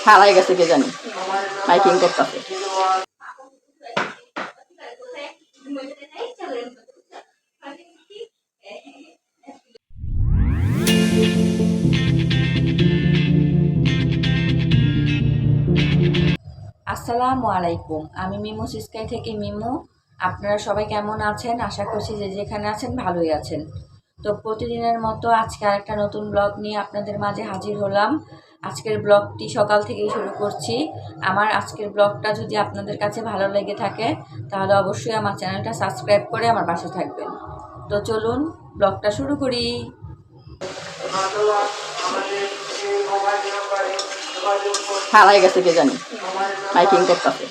হারাই গেছে কে জানি, মাইকিং করতেছে। আসসালামু আলাইকুম, আমি মিমু সিস্কাই থেকে মিমু। আপনারা সবাই কেমন আছেন? আশা করছি যে যেখানে আছেন ভালোই আছেন। তো প্রতিদিনের মতো আজকে আরেকটা নতুন ব্লগ নিয়ে আপনাদের মাঝে হাজির হলাম। আজকের ব্লগটি সকাল থেকেই শুরু করছি। আমার আজকের ব্লগটা যদি আপনাদের কাছে ভালো লেগে থাকে তাহলে অবশ্যই আমার চ্যানেলটা সাবস্ক্রাইব করে আমার পাশে থাকবেন। তো চলুন ব্লগটা শুরু করি। হারাই গেছে কে জানি, মাইকিং করতেছে।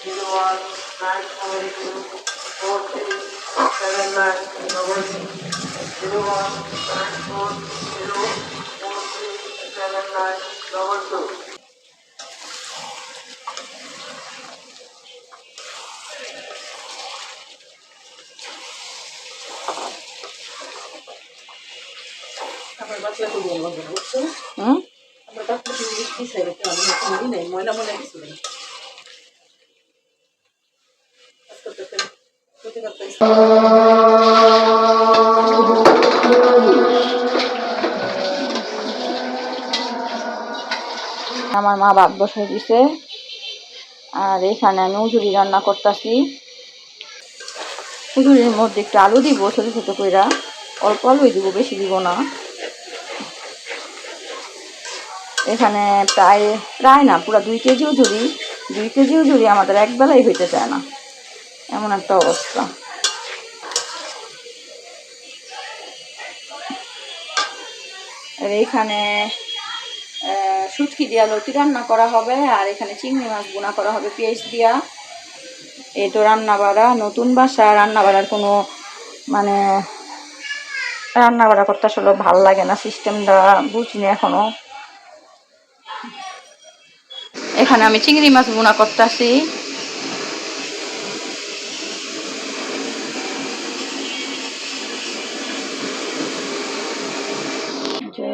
আমার মা ভাত বসাই দিছে, আর এখানে আমি উজুরি রান্না করতেছি। উজুরির মধ্যে একটু আলু দিব ছোট ছোট কইরা, অল্প আলুই দিব, বেশি দিব না। এখানে প্রায় না, পুরো 2 কেজি উজুরি। 2 কেজি উজুরি আমাদের এক বেলাই হইতে চায় না, এমন একটা অবস্থা। আর এইখানে শুটকি দিয়া লতি রান্না করা হবে, আর এখানে চিংড়ি মাছ বোনা করা হবে পেঁয়াজ দিয়া। এই তো রান্না বাড়া, নতুন বাসা, রান্না বাড়ার কোনো মানে রান্না বাড়া করতে আসলে ভালো লাগে না, সিস্টেমটা বুঝিনি এখনো। এখানে আমি চিংড়ি মাছ বোনা করতেছি। যে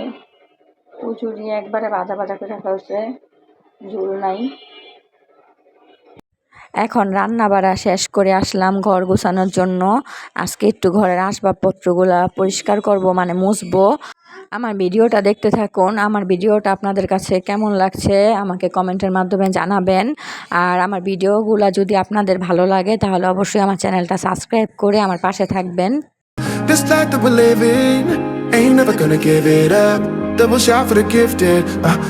কচুরি একবারে ভাজা ভাজা করে রাখা হয়েছে, ঝোল নাই। এখন রান্না বাড়া শেষ করে আসলাম ঘর গোছানোর জন্য। আজকে একটু ঘরের আসবাবপত্রগুলা পরিষ্কার করব, মানে মুছবো। আমার ভিডিওটা দেখতে থাকুন। আমার ভিডিওটা আপনাদের কাছে কেমন লাগছে আমাকে কমেন্টের মাধ্যমে জানাবেন। আর আমার ভিডিওগুলা যদি আপনাদের ভালো লাগে তাহলে অবশ্যই আমার চ্যানেলটা সাবস্ক্রাইব করে আমার পাশে থাকবেন। This life that we're living, ain't never gonna give it up. Double shot for the gifted,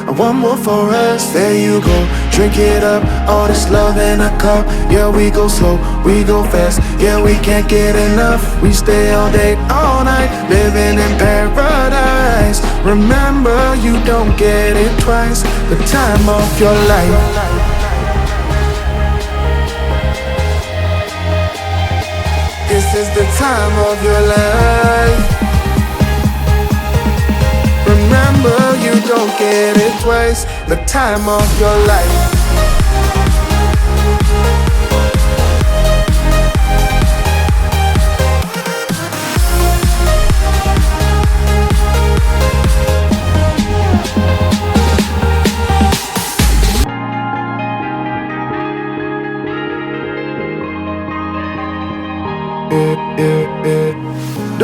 and one more for us. There you go, drink it up. All this love in a cup. Yeah, we go slow, we go fast. Yeah, we can't get enough. We stay all day, all night, living in paradise. Remember, you don't get it twice. The time of your life. This is the time of your life. Remember, you don't get it twice. The time of your life.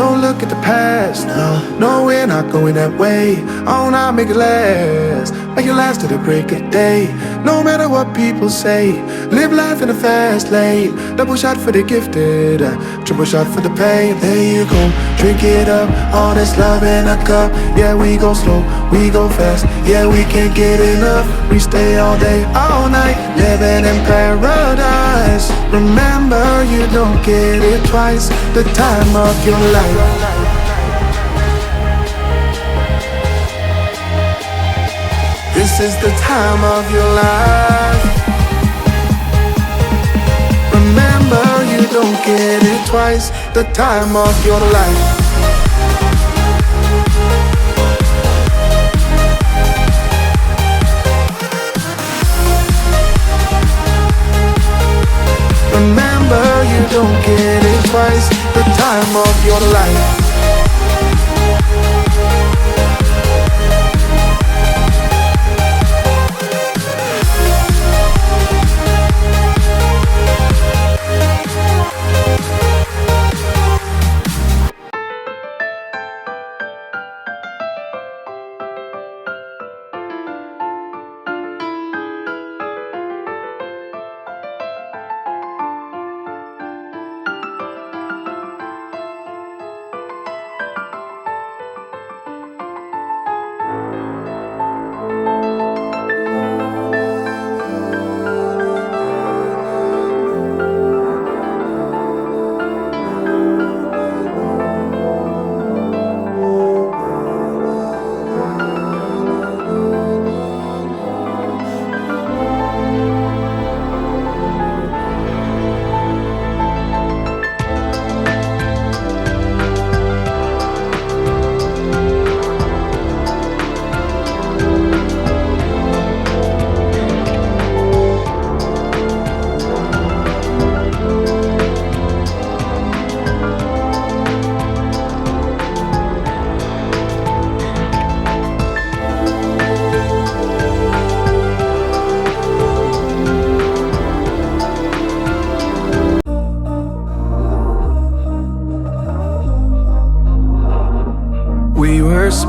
Don't look at the past, no, we're not going that way. Oh, now make it last, make it last to the break of day. No matter what people say, live life in a fast lane. Double shot for the gifted, triple shot for the pain. There you go, drink it up, all this love in a cup. Yeah, we go slow, we go fast. Yeah, we can't get enough. We stay all day, all night, living in paradise. Remember, you don't get it twice. The time of your life. This is the time of your life. Remember, you don't get it twice. The time of your life. Remember, you don't get it twice. The time of your life.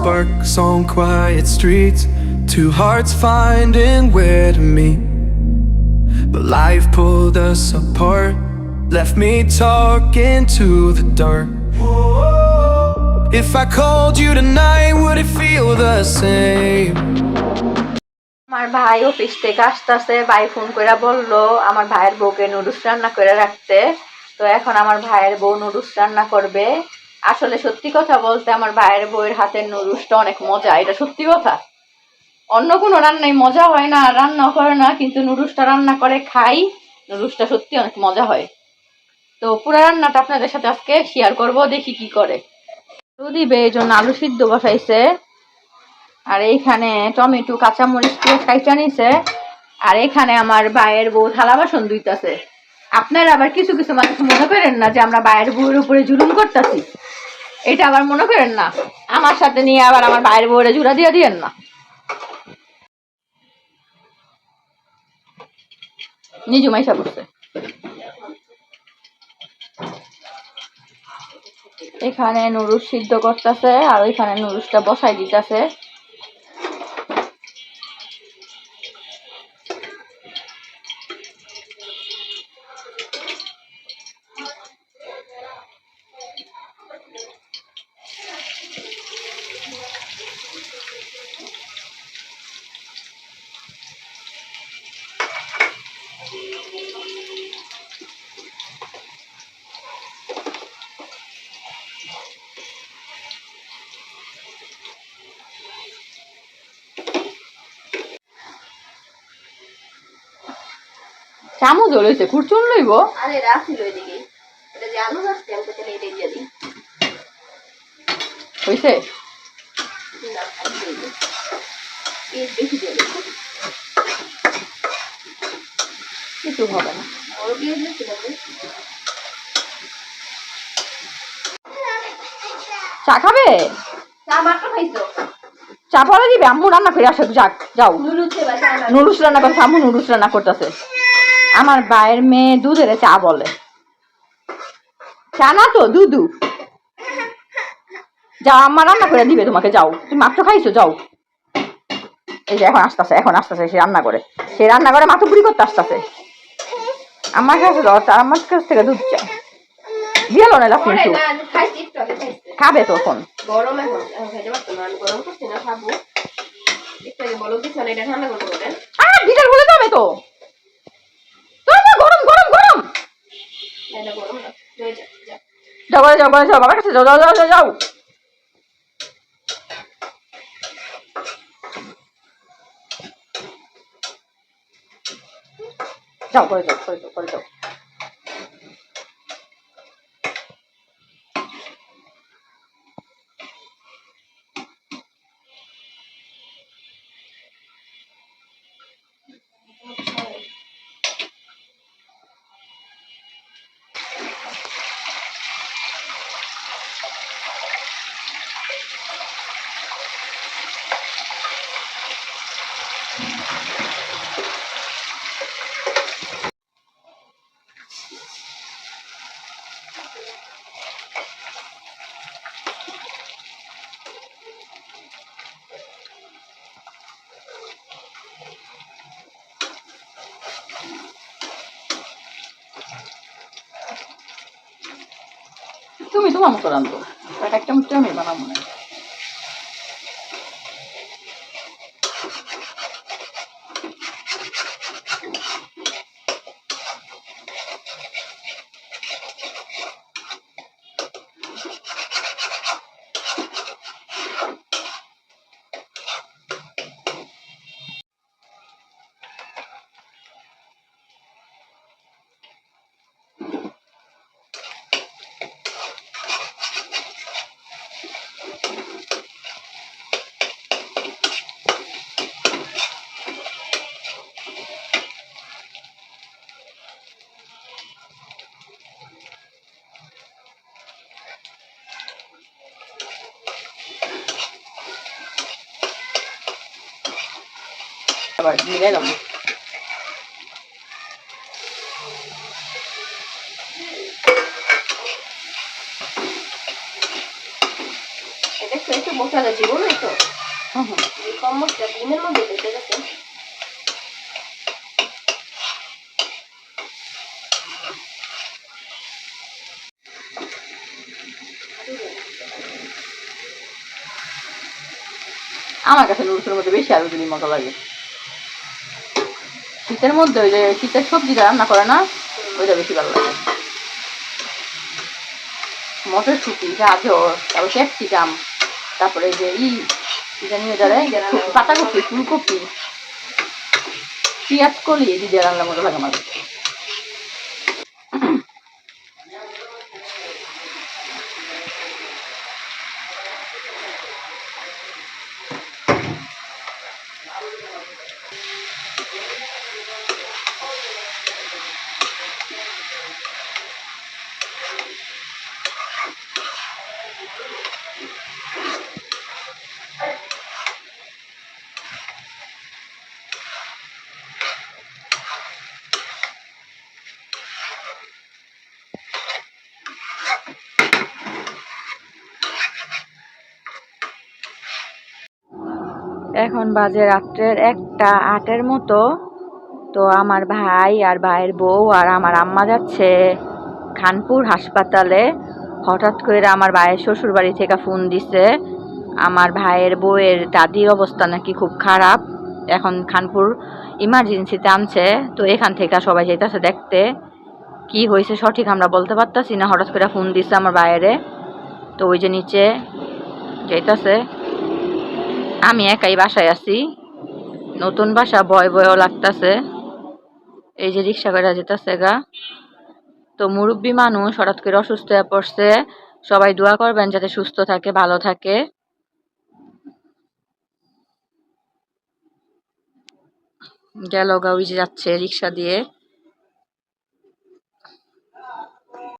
sparks on quiet streets, two hearts finding where to meet. But life pulled us apart, left me talking to the dark. If I called you tonight, would it feel the same? আমার ভাই office থেকে আসতেছে, ভাই phone করে বললো আমার ভাইয়ের বউকে নুডলস রান্না করে রাখতে। তো এখন আমার ভাইয়ের বউ নুডলস রান্না করবে। আসলে সত্যি কথা বলতে আমার ভাইয়ের বউয়ের হাতের নুডলসটা অনেক মজা, এটা সত্যি কথা। অন্য কোনো রান্নাই মজা হয় না, রান্না করে না, কিন্তু নুডলসটা রান্না করে খাই, নুডলসটা সত্যি অনেক মজা হয়। তো পুরো রান্নাটা আপনাদের সাথে আজকে শেয়ার করব, দেখি কি করে। দিবে এই জন্য আলু সিদ্ধ বসাইছে, আর এইখানে টমেটো কাঁচামরিচ পেঁয়াজ কাইচা নিছে, আর এখানে আমার ভাইয়ের বউ থালা বাসন ধুইতাছে। আপনারা আবার কিছু কিছু মানুষ মনে করেন না যে আমরা ভাইয়ের বউয়ের উপরে জুলুম করতেছি, এটা আবার মনে করেন না। আমার সাথে নিয়ে আবার আমার ভাইয়ের বউরে জুড়া দিয়ে দিয়েন না। নিজু মাইশা করছে। এখানে নুডলস সিদ্ধ করতেছে, আর ওইখানে নুডলসটা বসাই দিতেছে। চামচ লইছে, খুরচুন লইব। আরে রাখি লই দিকে, এটা যে আলু রাখতে আমি তো এটা দিয়ে দিই। হইছে না আমি দিয়ে দিই, এই বেশি দিয়ে দিই, কিছু হবে না। বড় দিয়ে দিলে কি হবে? চা খাবে? চা মাত্র খাইছো? চা পরে দিবে? আম্মু রান্না করে আসো, যাক যাও। নুডলসে বাসা না, নুডলস রান্না করছে, আম্মু নুডলস রান্না করতেছে। আমার ভাইয়ের মেয়ে দুধের চা বলে, চা না তো দুধু। যাও, আম্মা রান্না করে দিবে তোমাকে, যাও। তুমি মাত্র খাইছো, যাও। এই যে এখন আসতেছে, এখন আসতেছে, সে রান্না করে, সে রান্না করে মাথা পুরি করতে আসতেছে। আমার কাছে যাও, তার আমার কাছ থেকে দুধ চাই দিয়ালো না পরে কিন্তু না আমি খাইছি, একটু আগে খাইছি। খাবে তখন। গরম এখন খাইতে পারতো না, আমি গরম করছি না, খাবো। একটু আগে বলো দিচ্ছ না, এটা ঠান্ডা করতে বলেন। বিকাল বলে যাবে তো। গরম গরম গরম। এটা গরম না, হয়ে যা যা। যাও যাও যাও, যাও বাবার কাছে যাও, যাও যাও যাও যাও। যাও করে যাও, করে যাও, করে যাও। তুমি তোমার মতো রান্ধো, একটা মুখটা আমি বানাবো না। আবার দিয়ে গেলাম। এটা একটু মশলা একটু মশলা দিব না তো হুম হুম। কম মশলা ডিমের মধ্যে দিতে গেছে আমার কাছে নুডলসের মধ্যে বেশি আলু দিলে মজা লাগে। শীতের মধ্যে ওই যে শীতের সবজিটা রান্না করে না, ওইটা বেশি ভালো লাগে। মটরশুঁটি, গাজর, তারপর ক্যাপসিকাম, তারপরে যে পাতাকপি, ফুলকপি, পেঁয়াজ কলি এই দিয়ে রান্নার মতো লাগে আমার। এখন বাজে রাত্রের 1:08 মতো। তো আমার ভাই আর ভাইয়ের বউ আর আমার আম্মা যাচ্ছে খানপুর হাসপাতালে। হঠাৎ করে আমার ভাইয়ের শ্বশুর বাড়ি থেকে ফোন দিছে, আমার ভাইয়ের বউয়ের দাদির অবস্থা নাকি খুব খারাপ, এখন খানপুর ইমার্জেন্সিতে আনছে। তো এখান থেকে সবাই যাইতেছে দেখতে কি হয়েছে সঠিক আমরা বলতে পারতাছি না। হঠাৎ করে ফোন দিছে আমার ভাইয়েরে, তো ওই যে নিচে যাইতেছে। আমি একাই বাসায় আছি, নতুন বাসা, ভয় ভয়ও লাগতেছে। এই যে রিক্সা করে যেতেছে গা। তো মুরব্বী মানুষ হঠাৎ করে অসুস্থ হয়ে পড়ছে, সবাই দোয়া করবেন যাতে সুস্থ থাকে, ভালো থাকে। গেল গা, ওই যে যাচ্ছে রিক্সা দিয়ে।